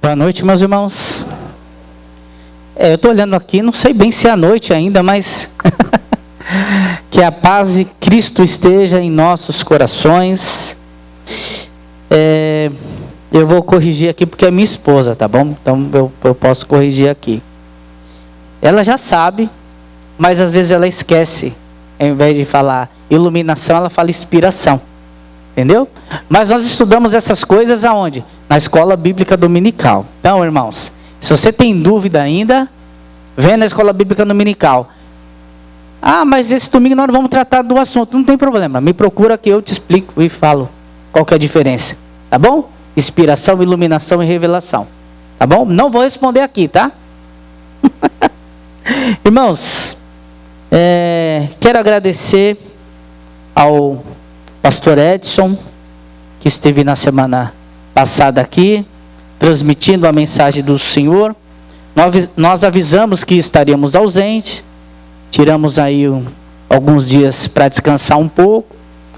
Boa noite, meus irmãos. Eu estou olhando aqui, não sei bem se é a noite ainda, mas que a paz de Cristo esteja em nossos corações. Eu vou corrigir aqui porque é minha esposa, tá bom? Então eu posso corrigir aqui. Ela já sabe, mas às vezes ela esquece. Ao invés de falar iluminação, ela fala inspiração. Entendeu? Mas nós estudamos essas coisas aonde? Na escola bíblica dominical. Então, irmãos, se você tem dúvida ainda, vem na escola bíblica dominical. Ah, mas esse domingo nós não vamos tratar do assunto. Não tem problema, me procura que eu te explico e falo qual que é a diferença. Tá bom? Inspiração, iluminação e revelação. Tá bom? Não vou responder aqui, tá? Irmãos, quero agradecer ao pastor Edson, que esteve na semana passada aqui, transmitindo a mensagem do Senhor. Nós avisamos que estaríamos ausentes, tiramos aí alguns dias para descansar um pouco.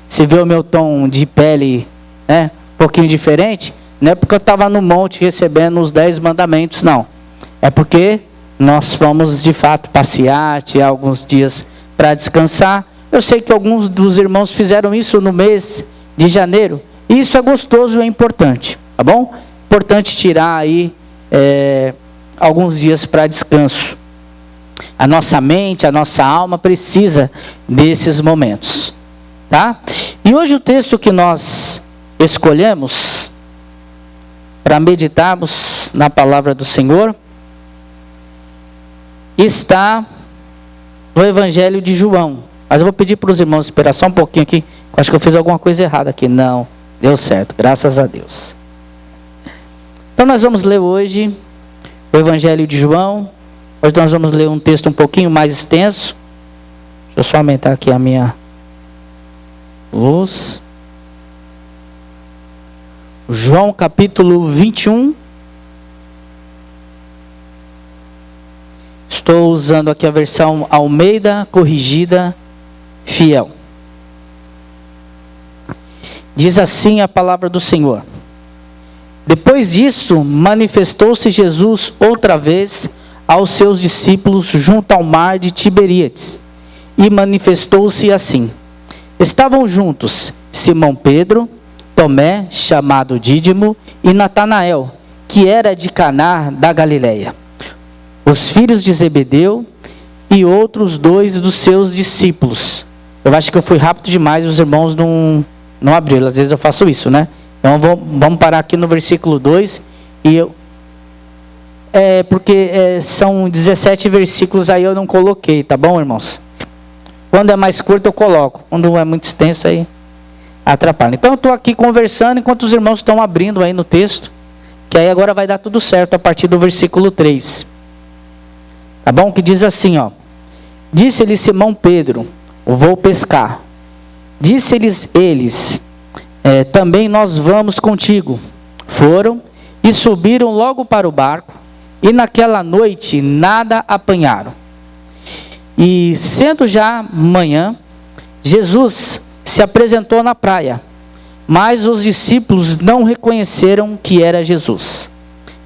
Se vê o meu tom de pele, um pouquinho diferente, não é porque eu estava no monte recebendo os 10 mandamentos, não. É porque nós fomos de fato passear, tirar alguns dias para descansar. Eu sei que alguns dos irmãos fizeram isso no mês de janeiro. E isso é gostoso e é importante, tá bom? Importante tirar aí alguns dias para descanso. A nossa mente, a nossa alma precisa desses momentos, tá? E hoje o texto que nós escolhemos para meditarmos na palavra do Senhor está no Evangelho de João. Mas eu vou pedir para os irmãos esperar só um pouquinho aqui. Acho que eu fiz alguma coisa errada aqui. Não, deu certo, graças a Deus. Então nós vamos ler hoje o Evangelho de João. Hoje nós vamos ler um texto um pouquinho mais extenso. Deixa eu só aumentar aqui a minha luz. João capítulo 21. Estou usando aqui a versão Almeida Corrigida Fiel. Diz assim a palavra do Senhor. Depois disso, manifestou-se Jesus outra vez aos seus discípulos junto ao mar de Tiberíades. E manifestou-se assim. Estavam juntos Simão Pedro, Tomé, chamado Dídimo, e Natanael, que era de Caná da Galileia, os filhos de Zebedeu e outros 2 dos seus discípulos. Eu acho que eu fui rápido demais, os irmãos não abriram. Às vezes eu faço isso, né? Então vamos parar aqui no versículo 2. Porque são 17 versículos, aí eu não coloquei, tá bom, irmãos? Quando é mais curto eu coloco. Quando é muito extenso aí atrapalha. Então eu estou aqui conversando enquanto os irmãos estão abrindo aí no texto. Que aí agora vai dar tudo certo a partir do versículo 3. Tá bom? Que diz assim, ó. Disse-lhe Simão Pedro: vou pescar. Disse-lhes eles: também nós vamos contigo. Foram e subiram logo para o barco, e naquela noite nada apanharam. E sendo já manhã, Jesus se apresentou na praia, mas os discípulos não reconheceram que era Jesus.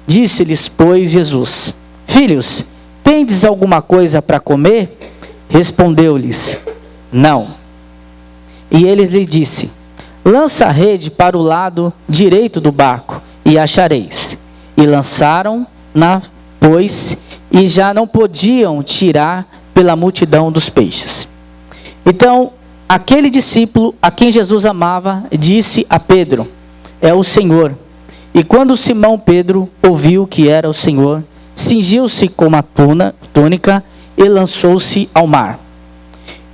Disse-lhes, pois, Jesus: filhos, tendes alguma coisa para comer? Respondeu-lhes: não. E ele lhe disse: lança a rede para o lado direito do barco, e achareis. E lançaram-na, pois, e já não podiam tirar pela multidão dos peixes. Então, aquele discípulo a quem Jesus amava, disse a Pedro: é o Senhor. E quando Simão Pedro ouviu que era o Senhor, cingiu-se com uma túnica e lançou-se ao mar.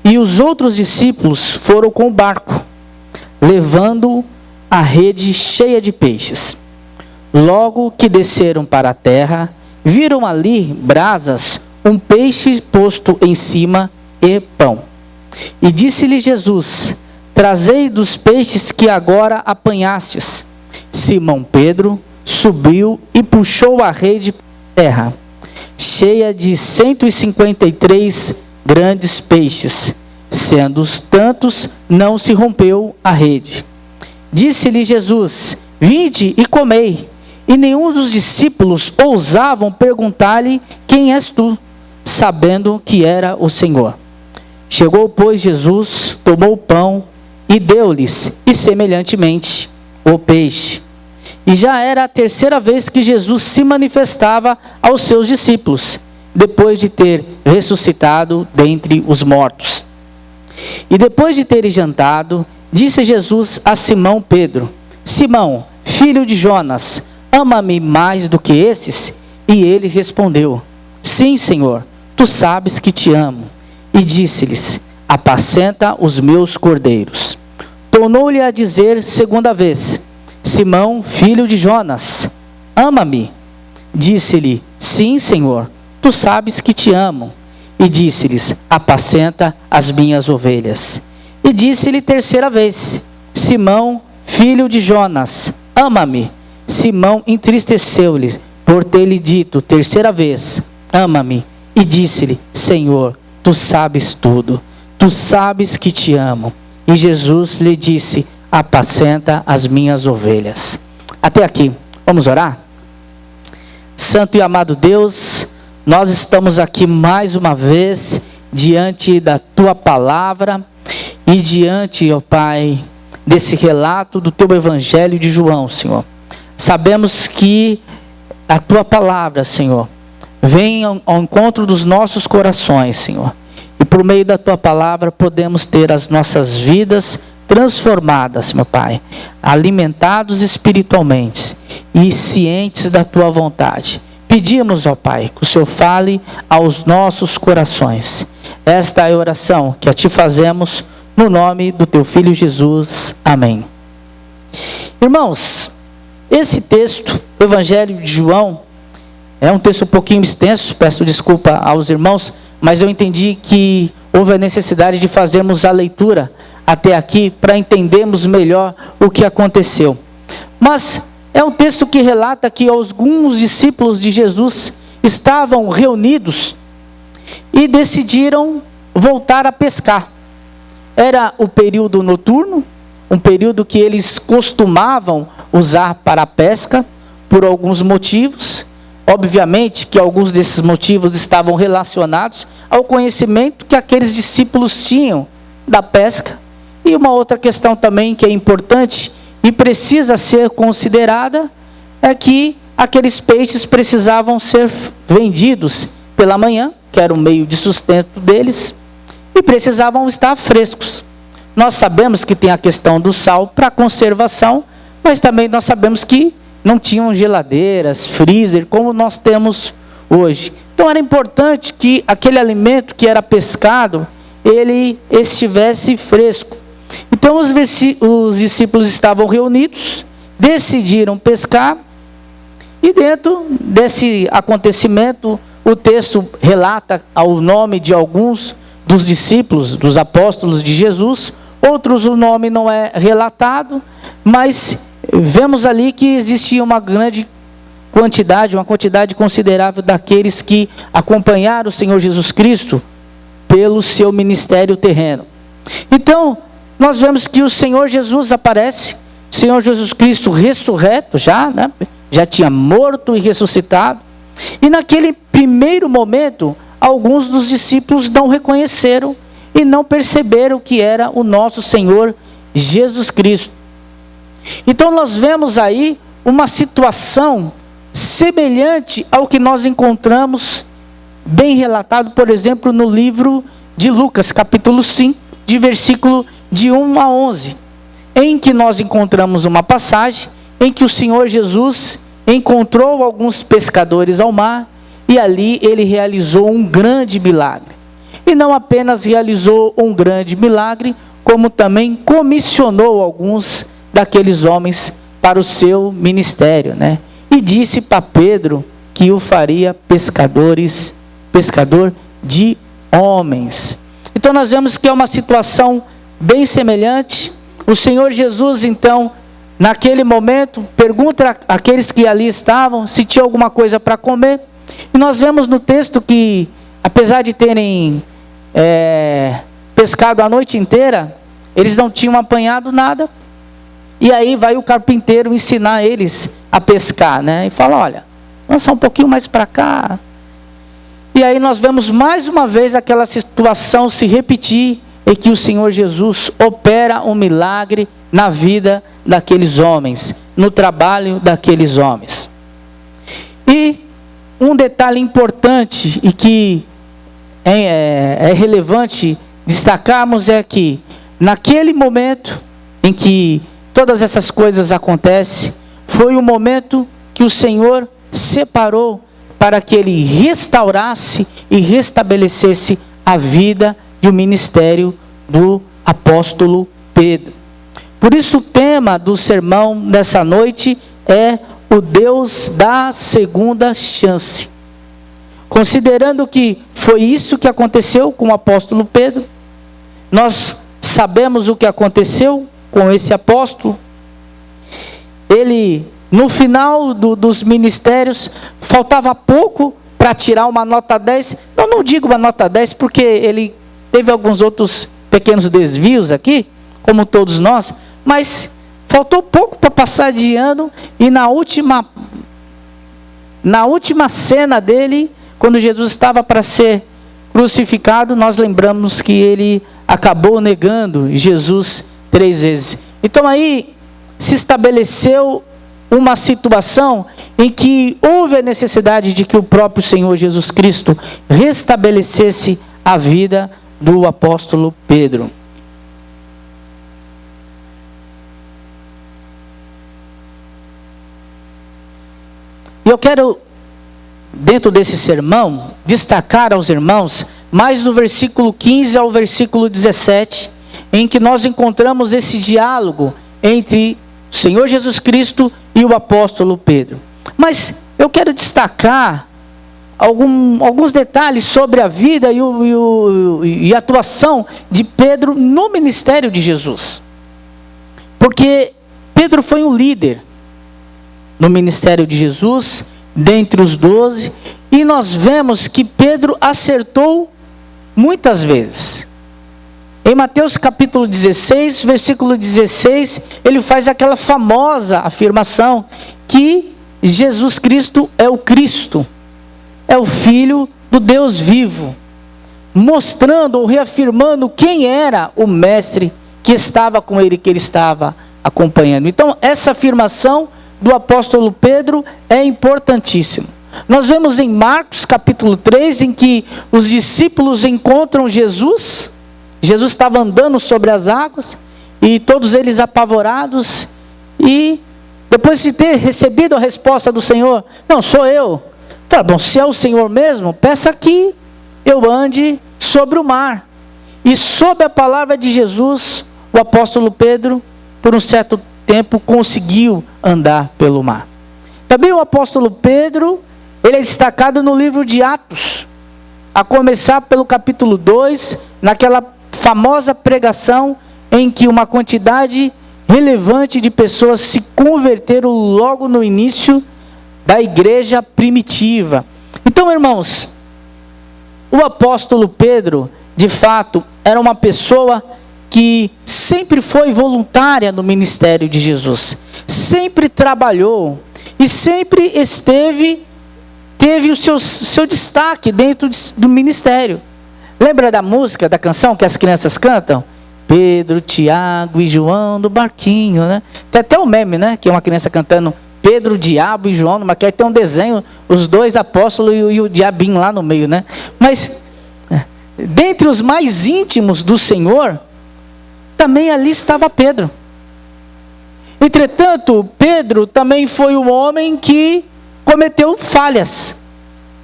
E os outros discípulos foram com o barco, levando a rede cheia de peixes. Logo que desceram para a terra, viram ali brasas, um peixe posto em cima e pão. E disse-lhe Jesus: trazei dos peixes que agora apanhastes. Simão Pedro subiu e puxou a rede para a terra, cheia de 153 grandes peixes, sendo tantos, não se rompeu a rede. Disse-lhe Jesus: vinde e comei. e nenhum dos discípulos ousavam perguntar-lhe: quem és tu? Sabendo que era o Senhor. Chegou, pois, Jesus, tomou o pão e deu-lhes, e semelhantemente o peixe. E já era a terceira vez que Jesus se manifestava aos seus discípulos, depois de ter ressuscitado dentre os mortos. E depois de terem jantado, disse Jesus a Simão Pedro: Simão, filho de Jonas, ama-me mais do que esses? E ele respondeu: Sim, Senhor, tu sabes que te amo. E disse-lhes: apacenta os meus cordeiros. Tornou-lhe a dizer segunda vez: Simão, filho de Jonas, ama-me? Disse-lhe: Sim, Senhor, tu sabes que te amo. E disse-lhes: apacenta as minhas ovelhas. E disse-lhe terceira vez: Simão, filho de Jonas, ama-me? Simão entristeceu-lhe por ter-lhe dito terceira vez: ama-me. E disse-lhe: Senhor, tu sabes tudo, tu sabes que te amo. E Jesus lhe disse: apacenta as minhas ovelhas. Até aqui, vamos orar? Santo e amado Deus, nós estamos aqui mais uma vez diante da tua palavra e diante, ó Pai, desse relato do teu evangelho de João, Senhor. Sabemos que a tua palavra, Senhor, vem ao encontro dos nossos corações, Senhor. E por meio da tua palavra podemos ter as nossas vidas transformadas, meu Pai, alimentados espiritualmente e cientes da tua vontade. Pedimos, ó Pai, que o Senhor fale aos nossos corações. Esta é a oração que a ti fazemos no nome do teu Filho Jesus. Amém. Irmãos, esse texto, o Evangelho de João, é um texto um pouquinho extenso, peço desculpa aos irmãos, mas eu entendi que houve a necessidade de fazermos a leitura até aqui para entendermos melhor o que aconteceu. Mas é um texto que relata que alguns discípulos de Jesus estavam reunidos e decidiram voltar a pescar. Era o período noturno, um período que eles costumavam usar para a pesca por alguns motivos. Obviamente que alguns desses motivos estavam relacionados ao conhecimento que aqueles discípulos tinham da pesca. E uma outra questão também que é importante e precisa ser considerada é que aqueles peixes precisavam ser vendidos pela manhã, que era o meio de sustento deles, e precisavam estar frescos. Nós sabemos que tem a questão do sal para conservação, mas também nós sabemos que não tinham geladeiras, freezer, como nós temos hoje. Então era importante que aquele alimento que era pescado, ele estivesse fresco. Então os discípulos estavam reunidos, decidiram pescar, e dentro desse acontecimento, o texto relata o nome de alguns dos discípulos, dos apóstolos de Jesus, outros o nome não é relatado, mas vemos ali que existia uma grande quantidade, uma quantidade considerável daqueles que acompanharam o Senhor Jesus Cristo pelo seu ministério terreno. Então, nós vemos que o Senhor Jesus aparece, o Senhor Jesus Cristo ressurreto já, né? Já tinha morto e ressuscitado. E naquele primeiro momento, alguns dos discípulos não reconheceram e não perceberam que era o nosso Senhor Jesus Cristo. Então nós vemos aí uma situação semelhante ao que nós encontramos bem relatado, por exemplo, no livro de Lucas, capítulo 5, de versículo de 1 a 11, em que nós encontramos uma passagem em que o Senhor Jesus encontrou alguns pescadores ao mar e ali ele realizou um grande milagre. E não apenas realizou um grande milagre, como também comissionou alguns daqueles homens para o seu ministério, né? E disse para Pedro que o faria pescador de homens. Então nós vemos que é uma situação bem semelhante. O Senhor Jesus, então, naquele momento, pergunta àqueles que ali estavam se tinha alguma coisa para comer. E nós vemos no texto que, apesar de terem pescado a noite inteira, eles não tinham apanhado nada. E aí vai o carpinteiro ensinar eles a pescar, né? E fala, olha, lança um pouquinho mais para cá. E aí nós vemos mais uma vez aquela situação se repetir, em que o Senhor Jesus opera um milagre na vida daqueles homens, no trabalho daqueles homens. E um detalhe importante e que é relevante destacarmos é que, naquele momento em que todas essas coisas acontecem, foi o momento que o Senhor separou para que Ele restaurasse e restabelecesse a vida e o ministério do apóstolo Pedro. Por isso o tema do sermão dessa noite é o Deus da segunda chance. Considerando que foi isso que aconteceu com o apóstolo Pedro, nós sabemos o que aconteceu com esse apóstolo. Ele, no final dos ministérios, faltava pouco para tirar uma nota 10. Eu não digo uma nota 10 porque ele teve alguns outros pequenos desvios aqui, como todos nós, mas faltou pouco para passar de ano, e na última cena dele, quando Jesus estava para ser crucificado, nós lembramos que ele acabou negando Jesus 3 vezes. Então aí se estabeleceu uma situação em que houve a necessidade de que o próprio Senhor Jesus Cristo restabelecesse a vida do apóstolo Pedro. E eu quero, dentro desse sermão, destacar aos irmãos, mais do versículo 15 ao versículo 17, em que nós encontramos esse diálogo entre o Senhor Jesus Cristo e o apóstolo Pedro. Mas eu quero destacar alguns detalhes sobre a vida e a atuação de Pedro no ministério de Jesus. Porque Pedro foi um líder no ministério de Jesus, dentre os 12, e nós vemos que Pedro acertou muitas vezes. Em Mateus capítulo 16, versículo 16, ele faz aquela famosa afirmação que Jesus Cristo é o Cristo, é o Filho do Deus vivo, mostrando ou reafirmando quem era o mestre que estava com ele, que ele estava acompanhando. Então, essa afirmação do apóstolo Pedro é importantíssima. Nós vemos em Marcos capítulo 3, em que os discípulos encontram Jesus. Jesus estava andando sobre as águas, e todos eles apavorados, e depois de ter recebido a resposta do Senhor, não, sou eu. Tá bom, se é o Senhor mesmo, peça que eu ande sobre o mar. E sob a palavra de Jesus, o apóstolo Pedro, por um certo tempo, conseguiu andar pelo mar. Também o apóstolo Pedro, ele é destacado no livro de Atos, a começar pelo capítulo 2, naquela famosa pregação em que uma quantidade relevante de pessoas se converteram logo no início da igreja primitiva. Então, irmãos, o apóstolo Pedro, de fato, era uma pessoa que sempre foi voluntária no ministério de Jesus, sempre trabalhou e sempre teve o seu destaque dentro do ministério. Lembra da música, da canção que as crianças cantam? Pedro, Tiago e João do barquinho, né? Tem até um meme, né? Que é uma criança cantando Pedro, Diabo e João, mas que tem um desenho, os dois apóstolos e o diabinho lá no meio, né? Mas, dentre os mais íntimos do Senhor, também ali estava Pedro. Entretanto, Pedro também foi um homem que cometeu falhas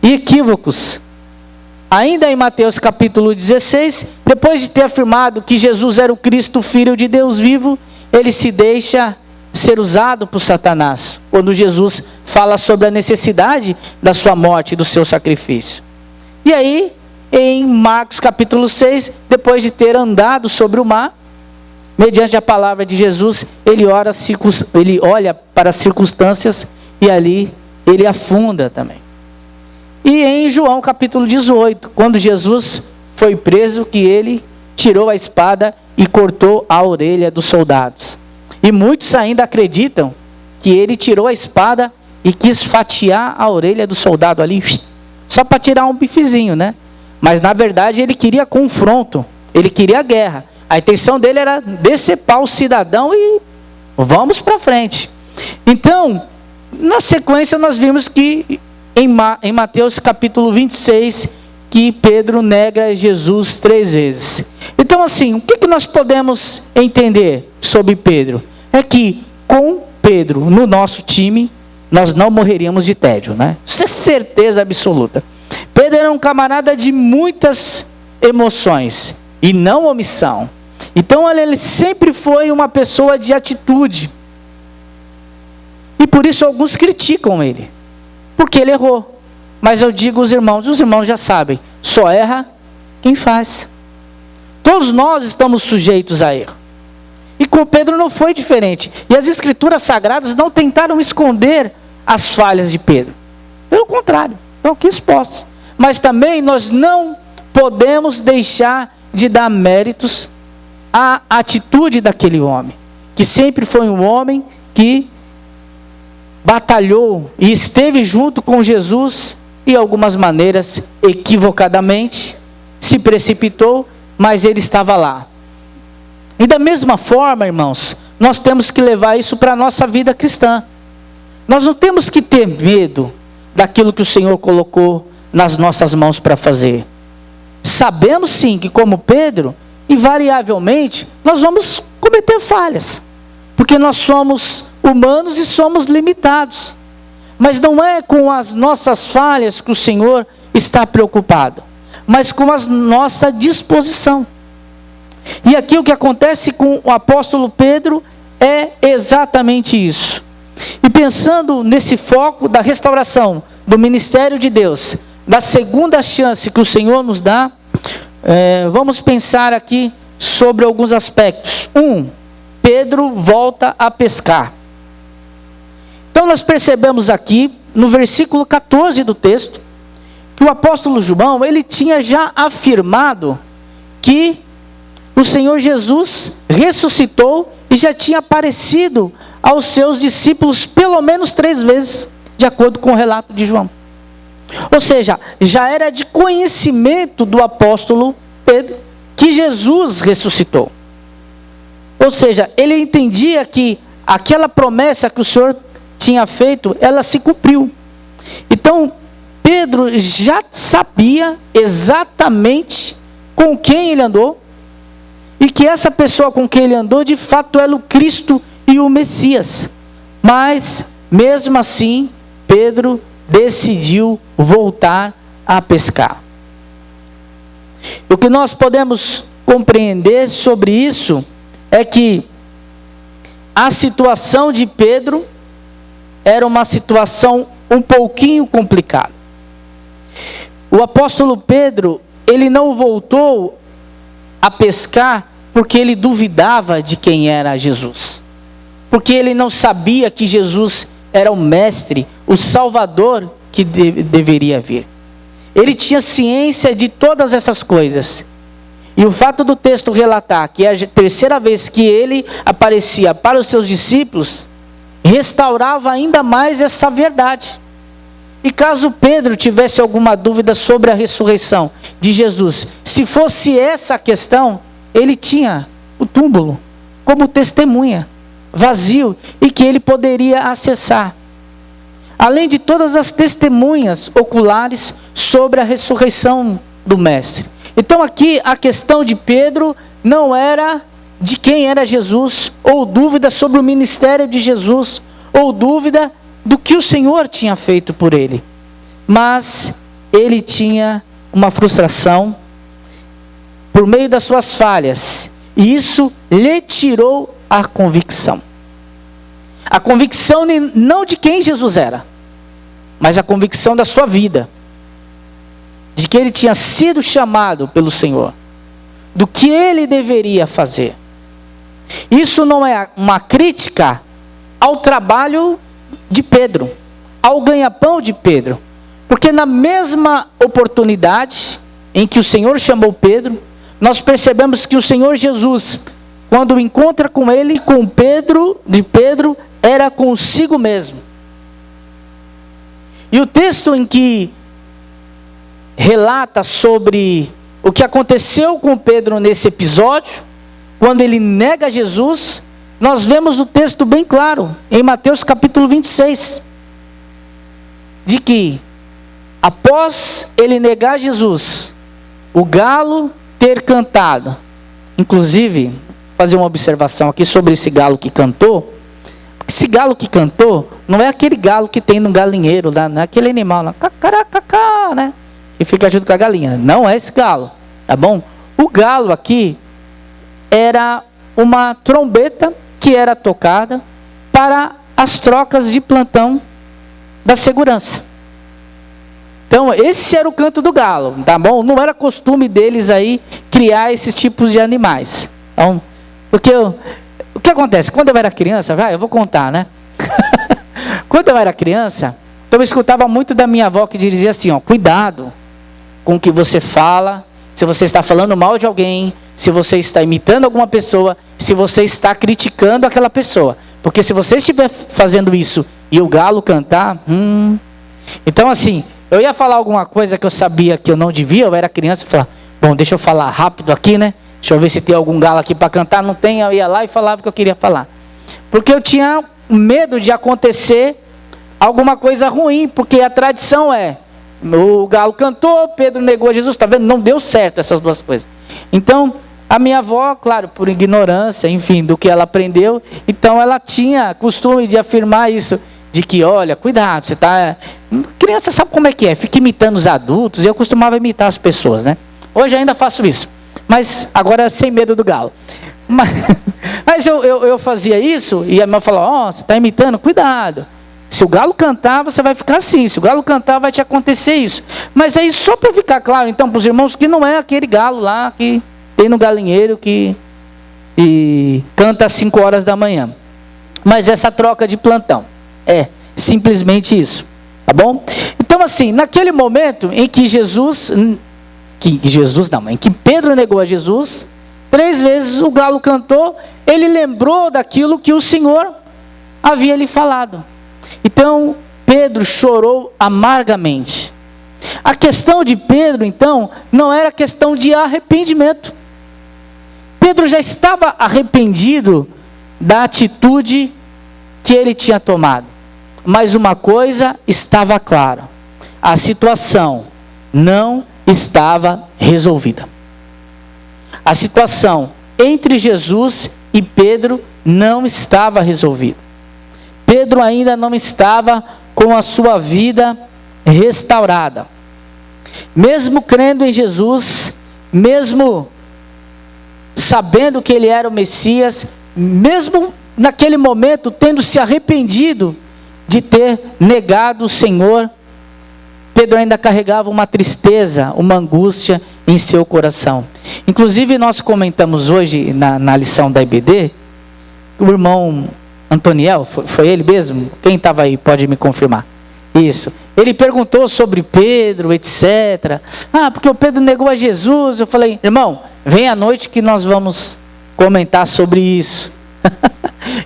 e equívocos. Ainda em Mateus capítulo 16, depois de ter afirmado que Jesus era o Cristo, Filho de Deus vivo, ele se deixa ser usado por Satanás, quando Jesus fala sobre a necessidade da sua morte e do seu sacrifício. E aí, em Marcos capítulo 6, depois de ter andado sobre o mar, mediante a palavra de Jesus, ele olha para as circunstâncias e ali ele afunda também. E em João capítulo 18, quando Jesus foi preso, que ele tirou a espada e cortou a orelha dos soldados. E muitos ainda acreditam que ele tirou a espada e quis fatiar a orelha do soldado ali, só para tirar um bifezinho, né? Mas na verdade ele queria confronto, ele queria guerra. A intenção dele era decepar o cidadão e vamos para frente. Então, na sequência nós vimos que em Mateus capítulo 26, que Pedro nega Jesus 3 vezes. Então assim, o que nós podemos entender sobre Pedro? É que com Pedro no nosso time, nós não morreríamos de tédio, né? Isso é certeza absoluta. Pedro era um camarada de muitas emoções e não omissão. Então ele sempre foi uma pessoa de atitude. E por isso alguns criticam ele, porque ele errou. Mas eu digo aos irmãos, os irmãos já sabem, só erra quem faz. Todos nós estamos sujeitos a erro. E com Pedro não foi diferente. E as escrituras sagradas não tentaram esconder as falhas de Pedro. Pelo contrário, estão aqui expostas. Mas também nós não podemos deixar de dar méritos à atitude daquele homem, que sempre foi um homem que batalhou e esteve junto com Jesus e, algumas maneiras, equivocadamente, se precipitou, mas ele estava lá. E da mesma forma, irmãos, nós temos que levar isso para a nossa vida cristã. Nós não temos que ter medo daquilo que o Senhor colocou nas nossas mãos para fazer. Sabemos sim que, como Pedro, invariavelmente, nós vamos cometer falhas, porque nós somos humanos e somos limitados. Mas não é com as nossas falhas que o Senhor está preocupado, mas com a nossa disposição. E aqui o que acontece com o apóstolo Pedro é exatamente isso. E pensando nesse foco da restauração do ministério de Deus, da segunda chance que o Senhor nos dá, vamos pensar aqui sobre alguns aspectos. Pedro volta a pescar. Então nós percebemos aqui, no versículo 14 do texto, que o apóstolo João, ele tinha já afirmado que o Senhor Jesus ressuscitou e já tinha aparecido aos seus discípulos pelo menos 3 vezes, de acordo com o relato de João. Ou seja, já era de conhecimento do apóstolo Pedro que Jesus ressuscitou. Ou seja, ele entendia que aquela promessa que o Senhor tinha feito, ela se cumpriu. Então, Pedro já sabia exatamente com quem ele andou, e que essa pessoa com quem ele andou, de fato, era o Cristo e o Messias. Mas, mesmo assim, Pedro decidiu voltar a pescar. O que nós podemos compreender sobre isso é que a situação de Pedro era uma situação um pouquinho complicada. O apóstolo Pedro, ele não voltou a pescar porque ele duvidava de quem era Jesus, porque ele não sabia que Jesus era o mestre, o salvador que deveria vir. Ele tinha ciência de todas essas coisas. E o fato do texto relatar que é a terceira vez que ele aparecia para os seus discípulos, restaurava ainda mais essa verdade. E caso Pedro tivesse alguma dúvida sobre a ressurreição de Jesus, se fosse essa a questão, ele tinha o túmulo como testemunha, vazio, e que ele poderia acessar. Além de todas as testemunhas oculares sobre a ressurreição do Mestre. Então aqui a questão de Pedro não era de quem era Jesus, ou dúvida sobre o ministério de Jesus, ou dúvida do que o Senhor tinha feito por ele. Mas ele tinha uma frustração por meio das suas falhas, e isso lhe tirou a convicção. A convicção não de quem Jesus era, mas a convicção da sua vida, de que ele tinha sido chamado pelo Senhor, do que ele deveria fazer. Isso não é uma crítica ao trabalho de Pedro, ao ganha-pão de Pedro, porque na mesma oportunidade em que o Senhor chamou Pedro, nós percebemos que o Senhor Jesus, quando encontra com ele, com Pedro, era consigo mesmo. E o texto em que relata sobre o que aconteceu com Pedro nesse episódio, quando ele nega Jesus, nós vemos o texto bem claro, em Mateus capítulo 26, de que após ele negar Jesus, o galo ter cantado, inclusive, fazer uma observação aqui sobre esse galo que cantou. Esse galo que cantou não é aquele galo que tem no galinheiro lá, não é aquele animal lá, cacaracacá, né? Que fica junto com a galinha. Não é esse galo, tá bom? O galo aqui era uma trombeta que era tocada para as trocas de plantão da segurança. Então, esse era o canto do galo, tá bom? Não era costume deles aí criar esses tipos de animais. Então, porque o que acontece? Quando eu era criança, eu vou contar, né? Quando eu era criança, eu escutava muito da minha avó que dizia assim, ó, cuidado com o que você fala, se você está falando mal de alguém, se você está imitando alguma pessoa, se você está criticando aquela pessoa. Porque se você estiver fazendo isso e o galo cantar, Então assim, eu ia falar alguma coisa que eu sabia que eu não devia, eu era criança, e falava, bom, deixa eu falar rápido aqui, né? Deixa eu ver se tem algum galo aqui para cantar. Não tem, eu ia lá e falava o que eu queria falar. Porque eu tinha medo de acontecer alguma coisa ruim, porque a tradição é, o galo cantou, Pedro negou a Jesus, está vendo? Não deu certo essas duas coisas. Então, a minha avó, claro, por ignorância, enfim, do que ela aprendeu, então ela tinha costume de afirmar isso, de que, olha, cuidado, você está... Criança sabe como é que é, fica imitando os adultos, e eu costumava imitar as pessoas, né? Hoje ainda faço isso. Mas agora sem medo do galo. Mas eu fazia isso, e a minha mãe falou, você está imitando, cuidado. Se o galo cantar, você vai ficar assim. Se o galo cantar, vai te acontecer isso. Mas aí, só para ficar claro, então, para os irmãos, que não é aquele galo lá que tem no galinheiro que canta às 5 horas da manhã. Mas essa troca de plantão. É simplesmente isso. Tá bom? Então, assim, naquele momento em que em que Pedro negou a Jesus, 3 vezes o galo cantou, ele lembrou daquilo que o Senhor havia lhe falado. Então, Pedro chorou amargamente. A questão de Pedro, então, não era questão de arrependimento. Pedro já estava arrependido da atitude que ele tinha tomado. Mas uma coisa estava clara: a situação não estava resolvida. A situação entre Jesus e Pedro não estava resolvida. Pedro ainda não estava com a sua vida restaurada. Mesmo crendo em Jesus, mesmo sabendo que ele era o Messias, mesmo naquele momento tendo se arrependido de ter negado o Senhor, Pedro ainda carregava uma tristeza, uma angústia em seu coração. Inclusive nós comentamos hoje na lição da IBD, o irmão Antoniel, foi ele mesmo? Quem estava aí pode me confirmar. Isso. Ele perguntou sobre Pedro, etc. Porque o Pedro negou a Jesus. Eu falei, irmão, vem à noite que nós vamos comentar sobre isso.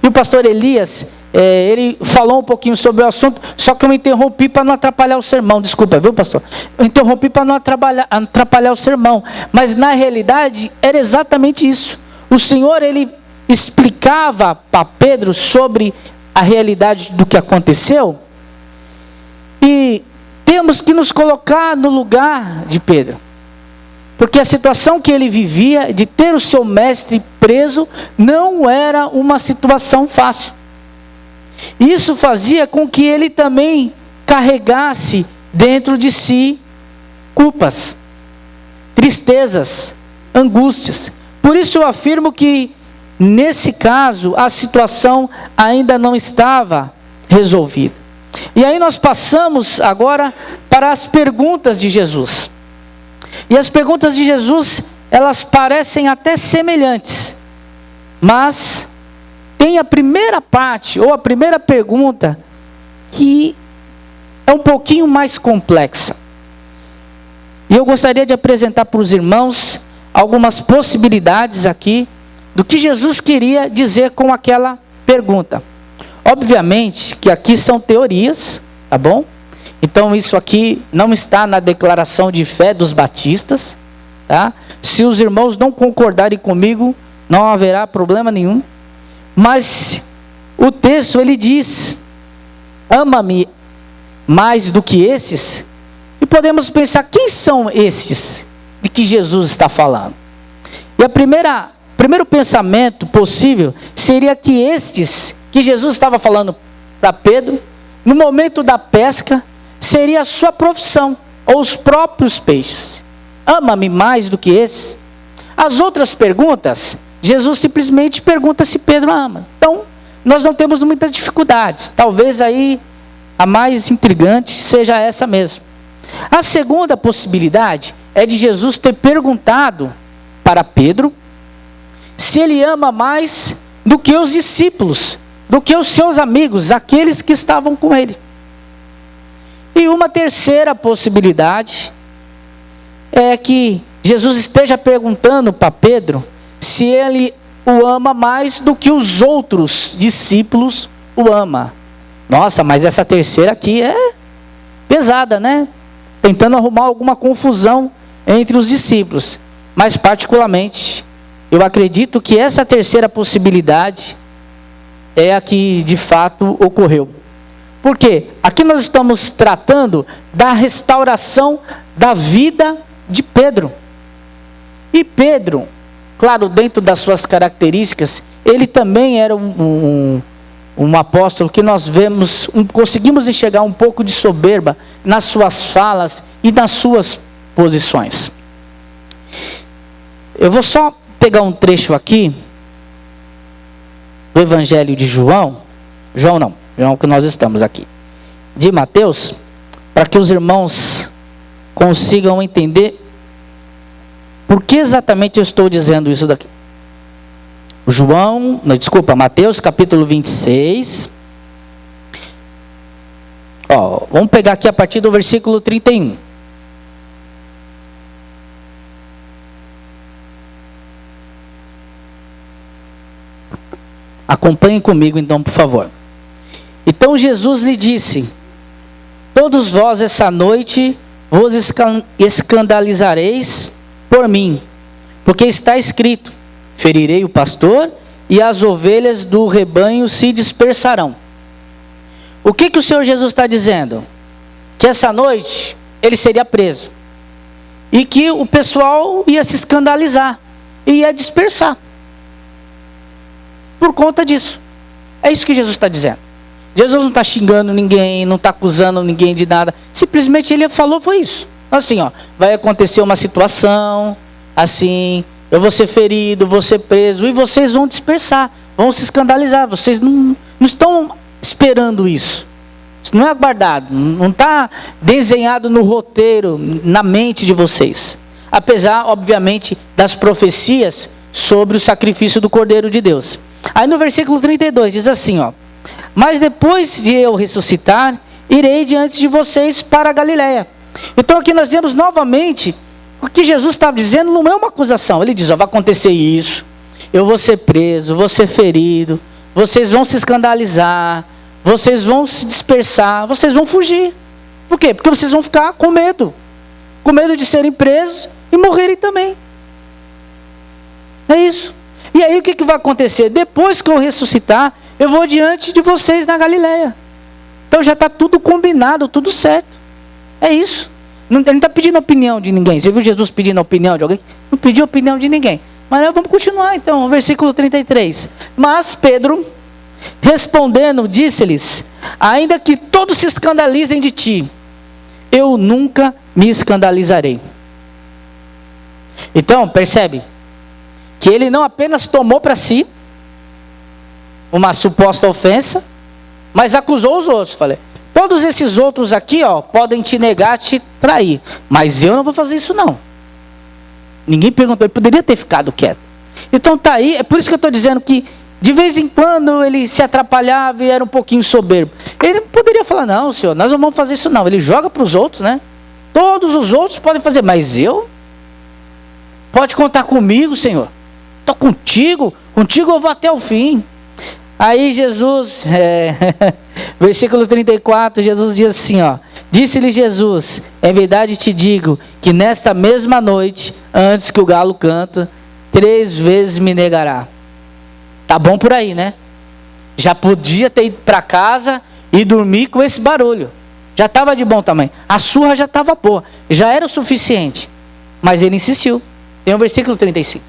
E o pastor Elias, ele falou um pouquinho sobre o assunto, só que eu interrompi para não atrapalhar o sermão. Desculpa, viu, pastor? Eu interrompi para não atrapalhar o sermão. Mas na realidade era exatamente isso. O Senhor, ele explicava para Pedro sobre a realidade do que aconteceu. E temos que nos colocar no lugar de Pedro. Porque a situação que ele vivia, de ter o seu mestre preso, não era uma situação fácil. Isso fazia com que ele também carregasse dentro de si culpas, tristezas, angústias. Por isso eu afirmo que, nesse caso, a situação ainda não estava resolvida. E aí nós passamos agora para as perguntas de Jesus. E as perguntas de Jesus, elas parecem até semelhantes, mas tem a primeira parte, ou a primeira pergunta, que é um pouquinho mais complexa. E eu gostaria de apresentar para os irmãos algumas possibilidades aqui do que Jesus queria dizer com aquela pergunta. Obviamente que aqui são teorias, tá bom? Então isso aqui não está na declaração de fé dos batistas, tá? Se os irmãos não concordarem comigo, não haverá problema nenhum. Mas o texto ele diz: ama-me mais do que esses. E podemos pensar, quem são esses de que Jesus está falando? E primeiro pensamento possível seria que estes que Jesus estava falando para Pedro, no momento da pesca, seria a sua profissão, ou os próprios peixes. Ama-me mais do que esses. As outras perguntas, Jesus simplesmente pergunta se Pedro ama. Então, nós não temos muitas dificuldades. Talvez aí a mais intrigante seja essa mesmo. A segunda possibilidade é de Jesus ter perguntado para Pedro se ele ama mais do que os discípulos, do que os seus amigos, aqueles que estavam com ele. E uma terceira possibilidade é que Jesus esteja perguntando para Pedro se ele o ama mais do que os outros discípulos o ama. Nossa, mas essa terceira aqui é pesada, né? Tentando arrumar alguma confusão entre os discípulos. Mas particularmente, eu acredito que essa terceira possibilidade é a que de fato ocorreu. Por quê? Aqui nós estamos tratando da restauração da vida de Pedro. E Pedro, claro, dentro das suas características, ele também era um apóstolo que nós vemos, conseguimos enxergar um pouco de soberba nas suas falas e nas suas posições. Eu vou só pegar um trecho aqui do Evangelho de João que nós estamos aqui, de Mateus, para que os irmãos consigam entender por que exatamente eu estou dizendo isso daqui. Mateus capítulo 26. Vamos pegar aqui a partir do versículo 31. Acompanhem comigo então, por favor. Então Jesus lhe disse: todos vós essa noite vos escandalizareis por mim, porque está escrito: ferirei o pastor e as ovelhas do rebanho se dispersarão. O que o Senhor Jesus está dizendo? Que essa noite ele seria preso e que o pessoal ia se escandalizar e ia dispersar por conta disso. É isso que Jesus está dizendo. Jesus não está xingando ninguém, não está acusando ninguém de nada. Simplesmente ele falou, foi isso. Assim, vai acontecer uma situação, assim, eu vou ser ferido, vou ser preso, e vocês vão dispersar, vão se escandalizar. Vocês não estão esperando isso. Isso não é aguardado, não está desenhado no roteiro, na mente de vocês. Apesar, obviamente, das profecias sobre o sacrifício do Cordeiro de Deus. Aí no versículo 32 diz assim, mas depois de eu ressuscitar, irei diante de vocês para a Galiléia. Então aqui nós vemos novamente, o que Jesus estava dizendo não é uma acusação. Ele diz, vai acontecer isso, eu vou ser preso, vou ser ferido, vocês vão se escandalizar, vocês vão se dispersar, vocês vão fugir. Por quê? Porque vocês vão ficar com medo de serem presos e morrerem também. É isso. E aí o que vai acontecer? Depois que eu ressuscitar, eu vou diante de vocês na Galiléia. Então já está tudo combinado, tudo certo. É isso. Ele não está pedindo a opinião de ninguém. Você viu Jesus pedindo a opinião de alguém? Não pediu a opinião de ninguém. Mas vamos continuar então, versículo 33. Mas Pedro, respondendo, disse-lhes: ainda que todos se escandalizem de ti, eu nunca me escandalizarei. Então, percebe? Que ele não apenas tomou para si uma suposta ofensa, mas acusou os outros. Falei, todos esses outros aqui, podem te negar, te trair, mas eu não vou fazer isso não. Ninguém perguntou, ele poderia ter ficado quieto. Então tá aí, é por isso que eu estou dizendo que de vez em quando ele se atrapalhava e era um pouquinho soberbo. Ele poderia falar, não senhor, nós não vamos fazer isso não. Ele joga para os outros, né? Todos os outros podem fazer, mas eu? Pode contar comigo, Senhor. Estou contigo eu vou até o fim. Aí Jesus, versículo 34, Jesus diz assim, ó. Disse-lhe Jesus, em verdade te digo, que nesta mesma noite, antes que o galo canta, 3 vezes me negará. Tá bom por aí, né? Já podia ter ido para casa e dormir com esse barulho. Já estava de bom tamanho. A surra já estava boa. Já era o suficiente. Mas ele insistiu. Tem o versículo 35.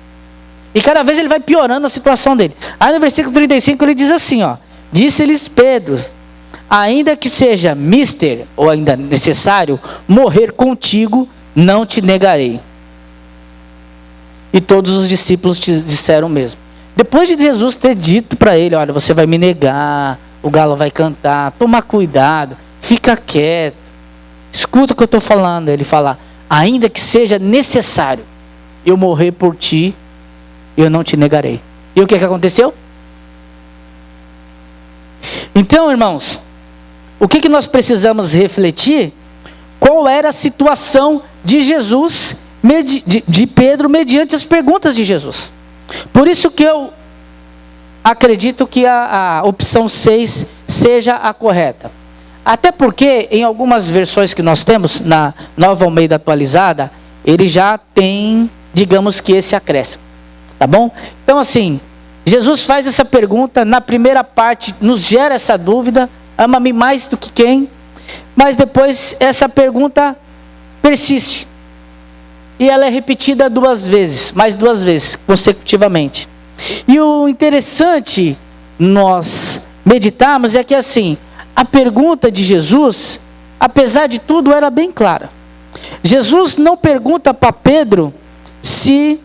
E cada vez ele vai piorando a situação dele. Aí no versículo 35 ele diz assim, ó. Disse-lhes Pedro, ainda que seja mister, ou ainda necessário, morrer contigo, não te negarei. E todos os discípulos te disseram o mesmo. Depois de Jesus ter dito para ele, olha, você vai me negar, o galo vai cantar, toma cuidado, fica quieto, escuta o que eu estou falando. Ele fala, ainda que seja necessário eu morrer por ti, eu não te negarei. E o que aconteceu? Então, irmãos, o que nós precisamos refletir? Qual era a situação de Jesus, de Pedro, mediante as perguntas de Jesus. Por isso que eu acredito que a opção 6 seja a correta. Até porque, em algumas versões que nós temos, na Nova Almeida Atualizada, ele já tem, digamos que esse acréscimo. Tá bom? Então assim, Jesus faz essa pergunta, na primeira parte nos gera essa dúvida, ama-me mais do que quem? Mas depois essa pergunta persiste. E ela é repetida 2 vezes, mais 2 vezes, consecutivamente. E o interessante nós meditarmos é que assim, a pergunta de Jesus, apesar de tudo, era bem clara. Jesus não pergunta para Pedro se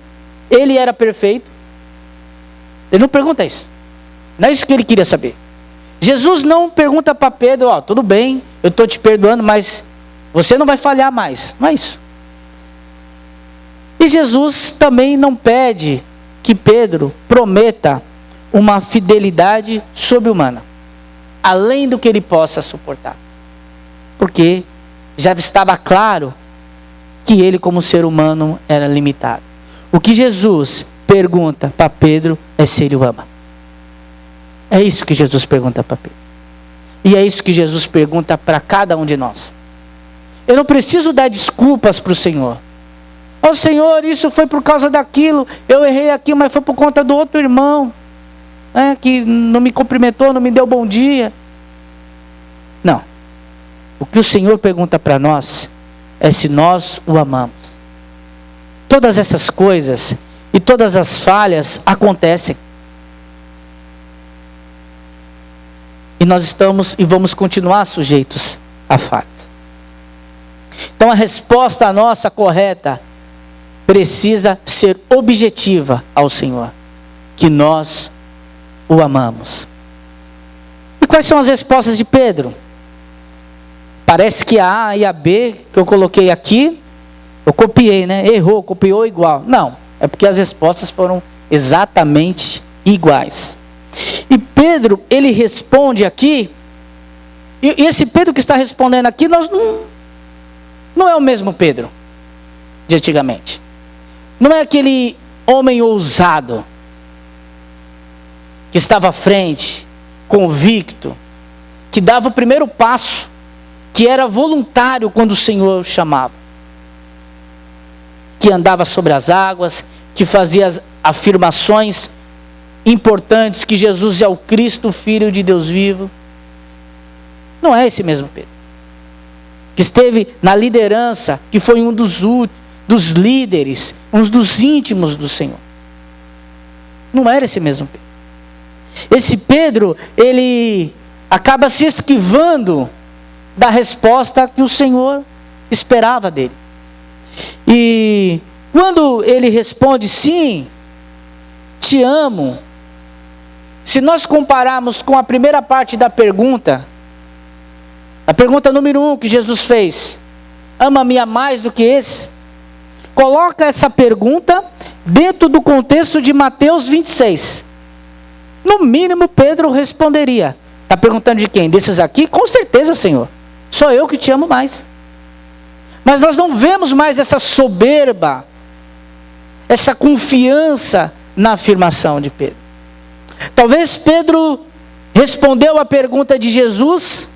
ele era perfeito. Ele não pergunta isso. Não é isso que ele queria saber. Jesus não pergunta para Pedro, ó, tudo bem, eu estou te perdoando, mas você não vai falhar mais. Não é isso. E Jesus também não pede que Pedro prometa uma fidelidade sobre-humana, além do que ele possa suportar. Porque já estava claro que ele, como ser humano, era limitado. O que Jesus pergunta para Pedro é se ele o ama. É isso que Jesus pergunta para Pedro. E é isso que Jesus pergunta para cada um de nós. Eu não preciso dar desculpas para o Senhor. Ó Senhor, isso foi por causa daquilo, eu errei aqui, mas foi por conta do outro irmão, que não me cumprimentou, não me deu bom dia. Não. O que o Senhor pergunta para nós é se nós o amamos. Todas essas coisas e todas as falhas acontecem. E nós estamos e vamos continuar sujeitos a falhas. Então a resposta nossa correta precisa ser objetiva ao Senhor, que nós o amamos. E quais são as respostas de Pedro? Parece que a A e a B que eu coloquei aqui, eu copiei, né? Errou, copiou igual. Não, é porque as respostas foram exatamente iguais. E Pedro, ele responde aqui, e esse Pedro que está respondendo aqui, não é o mesmo Pedro de antigamente. Não é aquele homem ousado, que estava à frente, convicto, que dava o primeiro passo, que era voluntário quando o Senhor o chamava, que andava sobre as águas, que fazia as afirmações importantes, que Jesus é o Cristo, Filho de Deus vivo. Não é esse mesmo Pedro, que esteve na liderança, que foi um dos líderes, um dos íntimos do Senhor. Não era esse mesmo Pedro. Esse Pedro, ele acaba se esquivando da resposta que o Senhor esperava dele. E quando ele responde sim, te amo, se nós compararmos com a primeira parte da pergunta, a pergunta número 1 que Jesus fez, ama-me a mais do que esse? Coloca essa pergunta dentro do contexto de Mateus 26. No mínimo Pedro responderia. Está perguntando de quem? Desses aqui? Com certeza, Senhor. Sou eu que te amo mais. Mas nós não vemos mais essa soberba, essa confiança na afirmação de Pedro. Talvez Pedro respondeu à pergunta de Jesus,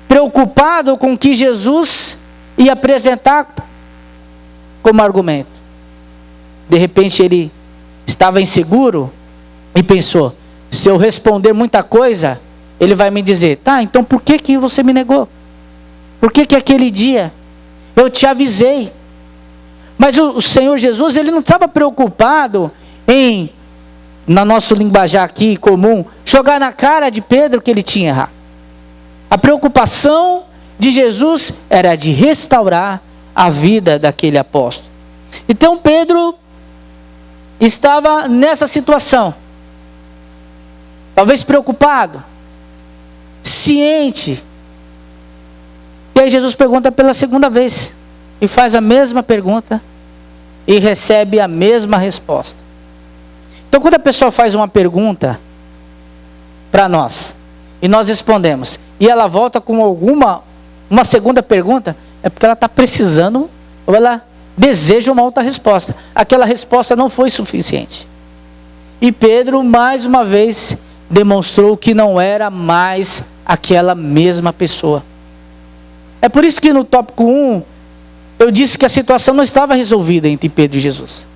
preocupado com o que Jesus ia apresentar como argumento. De repente ele estava inseguro e pensou: se eu responder muita coisa, ele vai me dizer: tá, então por que você me negou? Por que aquele dia eu te avisei? Mas o Senhor Jesus, ele não estava preocupado em, na nosso linguajar aqui comum, jogar na cara de Pedro que ele tinha errado. A preocupação de Jesus era de restaurar a vida daquele apóstolo. Então Pedro estava nessa situação, talvez preocupado, ciente. E aí Jesus pergunta pela segunda vez, e faz a mesma pergunta, e recebe a mesma resposta. Então quando a pessoa faz uma pergunta para nós, e nós respondemos, e ela volta com uma segunda pergunta, é porque ela está precisando, ou ela deseja uma outra resposta. Aquela resposta não foi suficiente. E Pedro, mais uma vez, demonstrou que não era mais aquela mesma pessoa. É por isso que no tópico 1, eu disse que a situação não estava resolvida entre Pedro e Jesus.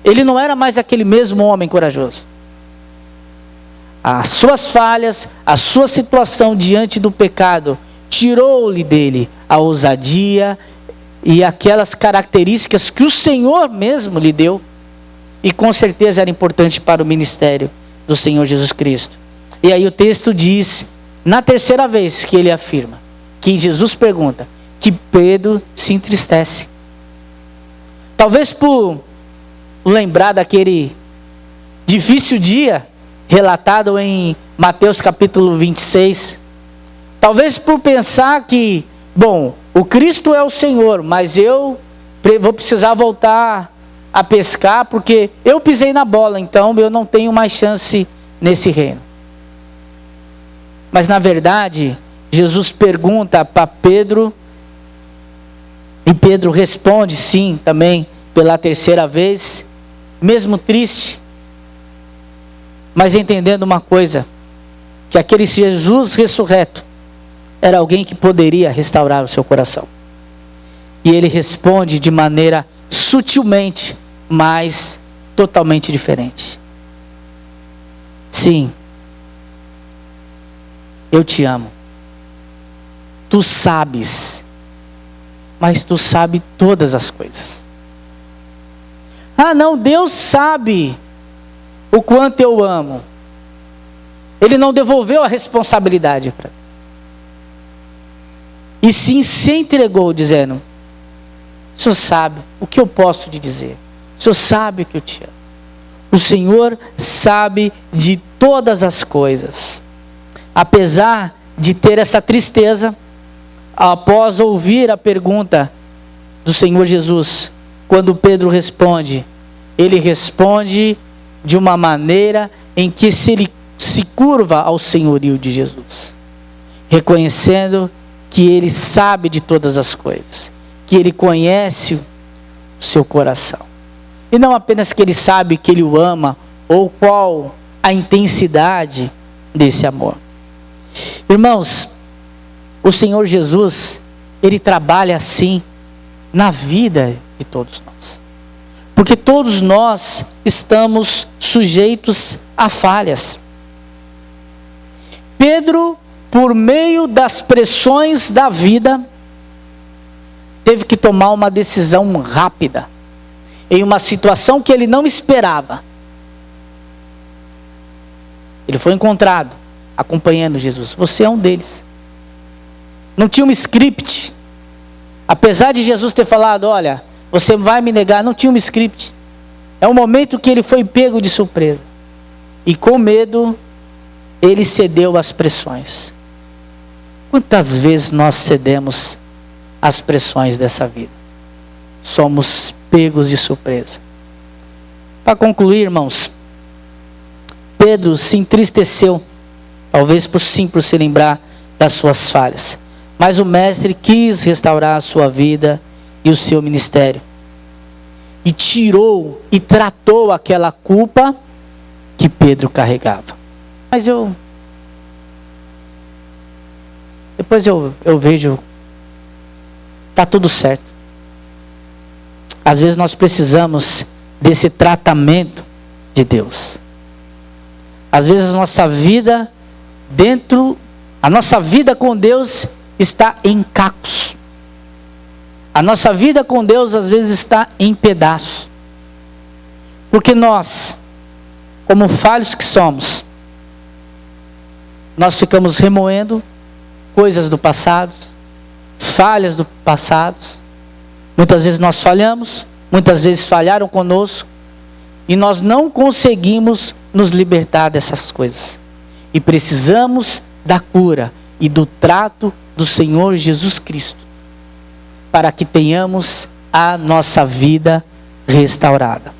Ele não era mais aquele mesmo homem corajoso. As suas falhas, a sua situação diante do pecado, tirou-lhe dele a ousadia e aquelas características que o Senhor mesmo lhe deu, e com certeza era importante para o ministério do Senhor Jesus Cristo. E aí o texto diz, na terceira vez que ele afirma, que Jesus pergunta, que Pedro se entristece. Talvez por lembrar daquele difícil dia relatado em Mateus capítulo 26. Talvez por pensar que, bom, o Cristo é o Senhor, mas eu vou precisar voltar a pescar porque eu pisei na bola, então eu não tenho mais chance nesse reino. Mas na verdade, Jesus pergunta para Pedro, e Pedro responde sim também pela terceira vez, mesmo triste, mas entendendo uma coisa, que aquele Jesus ressurreto era alguém que poderia restaurar o seu coração. E ele responde de maneira sutilmente, mas totalmente diferente. Sim, eu te amo. Tu sabes, mas tu sabes todas as coisas. Ah não, Deus sabe o quanto eu amo. Ele não devolveu a responsabilidade para mim. E sim se entregou dizendo, o Senhor sabe o que eu posso te dizer. O Senhor sabe que eu te amo. O Senhor sabe de todas as coisas. Apesar de ter essa tristeza, após ouvir a pergunta do Senhor Jesus, quando Pedro responde, ele responde de uma maneira em que ele se curva ao senhorio de Jesus, reconhecendo que ele sabe de todas as coisas, que ele conhece o seu coração, e não apenas que ele sabe que ele o ama, ou qual a intensidade desse amor. Irmãos, o Senhor Jesus, ele trabalha assim na vida de todos nós, porque todos nós estamos sujeitos a falhas. Pedro, por meio das pressões da vida, teve que tomar uma decisão rápida, em uma situação que ele não esperava. Ele foi encontrado, acompanhando Jesus. Você é um deles. Não tinha um script. Apesar de Jesus ter falado, olha, você vai me negar, não tinha um script. É um momento que ele foi pego de surpresa. E com medo, ele cedeu às pressões. Quantas vezes nós cedemos às pressões dessa vida? Somos pegos de surpresa. Para concluir, irmãos, Pedro se entristeceu, talvez por se lembrar das suas falhas. Mas o mestre quis restaurar a sua vida e o seu ministério. E tirou e tratou aquela culpa que Pedro carregava. mas depois eu vejo, tá tudo certo. Às vezes nós precisamos desse tratamento de Deus. Às vezes a nossa vida com Deus está em cacos. A nossa vida com Deus às vezes está em pedaços. Porque nós, como falhos que somos, nós ficamos remoendo coisas do passado, falhas do passado. Muitas vezes nós falhamos, muitas vezes falharam conosco, e nós não conseguimos nos libertar dessas coisas. E precisamos da cura e do trato do Senhor Jesus Cristo, para que tenhamos a nossa vida restaurada.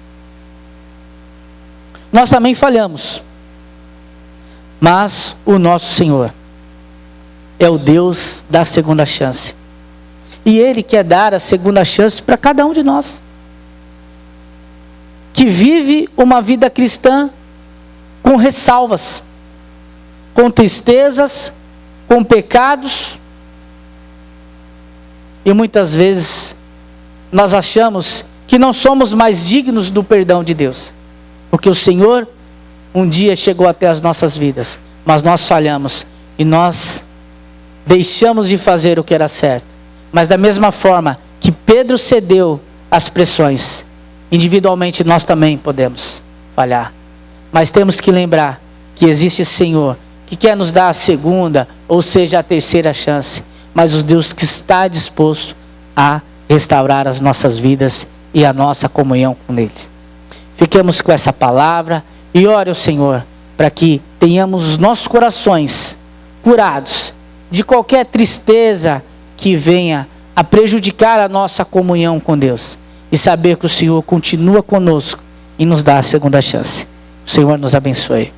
Nós também falhamos, mas o nosso Senhor é o Deus da segunda chance. E Ele quer dar a segunda chance para cada um de nós, que vive uma vida cristã com ressalvas, com tristezas, com pecados. E muitas vezes nós achamos que não somos mais dignos do perdão de Deus, porque o Senhor um dia chegou até as nossas vidas, mas nós falhamos e nós deixamos de fazer o que era certo. Mas da mesma forma que Pedro cedeu às pressões, individualmente nós também podemos falhar. Mas temos que lembrar que existe Senhor que quer nos dar a segunda, ou seja, a terceira chance. Mas o Deus que está disposto a restaurar as nossas vidas e a nossa comunhão com Ele. Fiquemos com essa palavra e ore ao Senhor para que tenhamos os nossos corações curados de qualquer tristeza que venha a prejudicar a nossa comunhão com Deus. E saber que o Senhor continua conosco e nos dá a segunda chance. O Senhor nos abençoe.